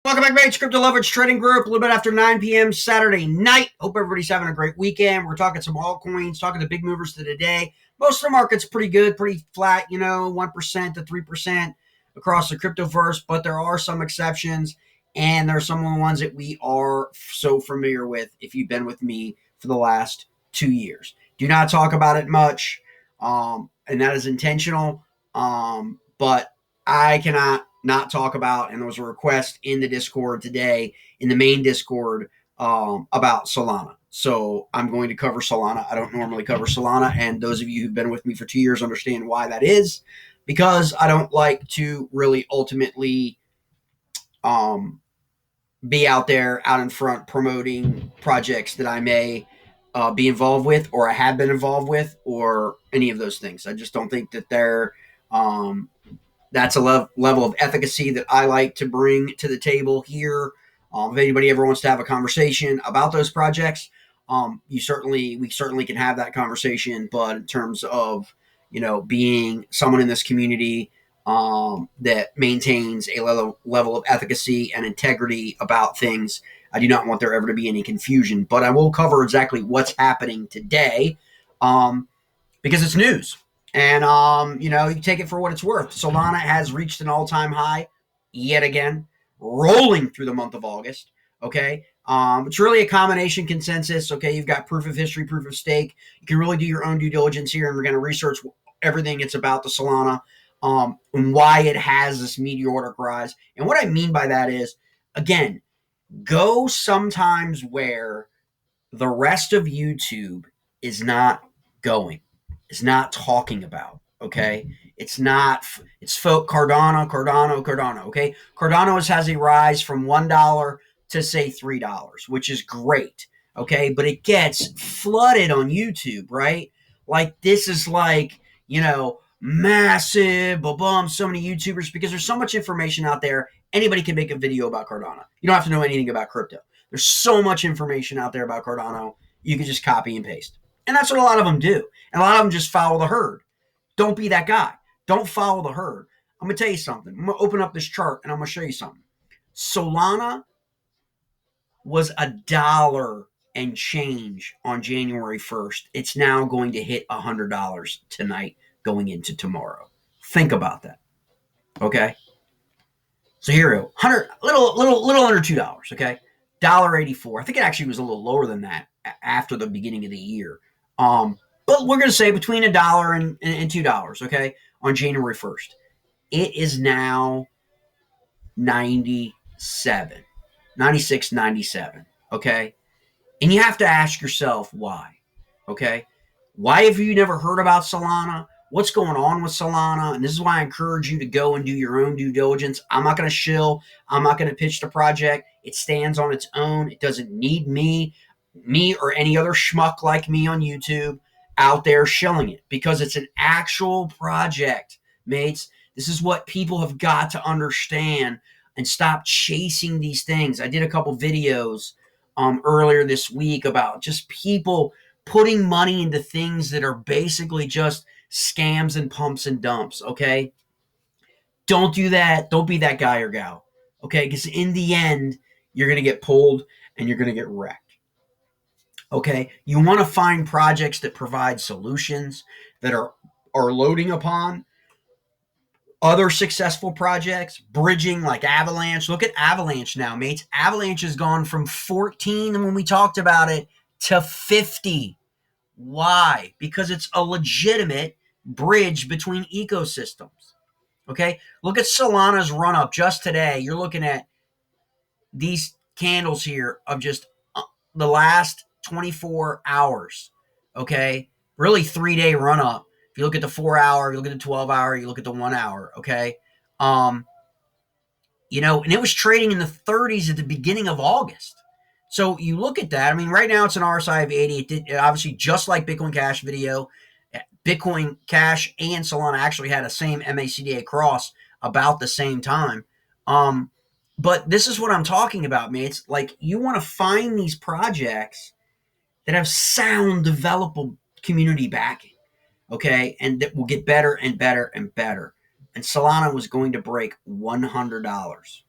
Welcome back, mates. Crypto Lovers Trading Group. A little bit after 9 p.m. Saturday night. Hope everybody's having a great weekend. We're talking some altcoins, talking the big movers to today. Most of the market's pretty good, pretty flat, 1% to 3% across the cryptoverse, but there are some exceptions, and there are some of the ones that we are so familiar with if you've been with me for the last 2 years. Do not talk about it much, and that is intentional, but I cannot not talk about, and there was a request in the Discord today, in the main Discord, about Solana. So I'm going to cover Solana. I don't normally cover Solana, and those of you who've been with me for 2 years understand why that is, because I don't like to really ultimately be out there, out in front, promoting projects that I may be involved with, or I have been involved with, or any of those things. I just don't think that they're that's a level of efficacy that I like to bring to the table here. If anybody ever wants to have a conversation about those projects, we certainly can have that conversation. But in terms of being someone in this community that maintains a level of efficacy and integrity about things, I do not want there ever to be any confusion. But I will cover exactly what's happening today, because it's news. And, you take it for what it's worth. Solana has reached an all-time high yet again, rolling through the month of August. Okay. It's really a combination consensus. Okay. You've got proof of history, proof of stake. You can really do your own due diligence here, and we're going to research everything it's about the Solana, and why it has this meteoric rise. And what I mean by that is, again, go sometimes where the rest of YouTube is not going, is not talking about. Okay, it's Cardano. Okay, Cardano has a rise from $1 to say $3, which is great. Okay, but it gets flooded on YouTube, right? Like this is massive, so many YouTubers, because there's so much information out there. Anybody can make a video about Cardano. You don't have to know anything about crypto. There's so much information out there about Cardano. You can just copy and paste. And that's what a lot of them do. And a lot of them just follow the herd. Don't be that guy. Don't follow the herd. I'm going to tell you something. I'm going to open up this chart and I'm going to show you something. Solana was $1 and change on January 1st. It's now going to hit $100 tonight going into tomorrow. Think about that. Okay? So here we go. Little under $2, okay? $1.84. I think it actually was a little lower than that after the beginning of the year. But we're going to say between $1 and $2, okay, on January 1st. It is now 97, 96, 97, okay? And you have to ask yourself why, okay? Why have you never heard about Solana? What's going on with Solana? And this is why I encourage you to go and do your own due diligence. I'm not going to shill. I'm not going to pitch the project. It stands on its own. It doesn't need me or any other schmuck like me on YouTube out there shilling it, because it's an actual project, mates. This is what people have got to understand and stop chasing these things. I did a couple videos earlier this week about just people putting money into things that are basically just scams and pumps and dumps, okay? Don't do that. Don't be that guy or gal, okay? Because in the end, you're going to get pulled and you're going to get wrecked. Okay, you want to find projects that provide solutions that are loading upon other successful projects, bridging like Avalanche. Look at Avalanche now, mates. Avalanche has gone from 14 when we talked about it to 50. Why? Because it's a legitimate bridge between ecosystems. Okay, look at Solana's run up just today. You're looking at these candles here of just the last 24 hours, okay? Really 3-day run up. If you look at the 4-hour, you look at the 12-hour, you look at the 1 hour, okay? And it was trading in the 30s at the beginning of August. So you look at that. I mean, right now it's an RSI of 80. It did, obviously, just like Bitcoin Cash video, Bitcoin Cash and Solana actually had a same MACD cross about the same time. But this is what I'm talking about, mates. Like, you want to find these projects that have sound, developable community backing, okay? And that will get better and better and better. And Solana was going to break $100.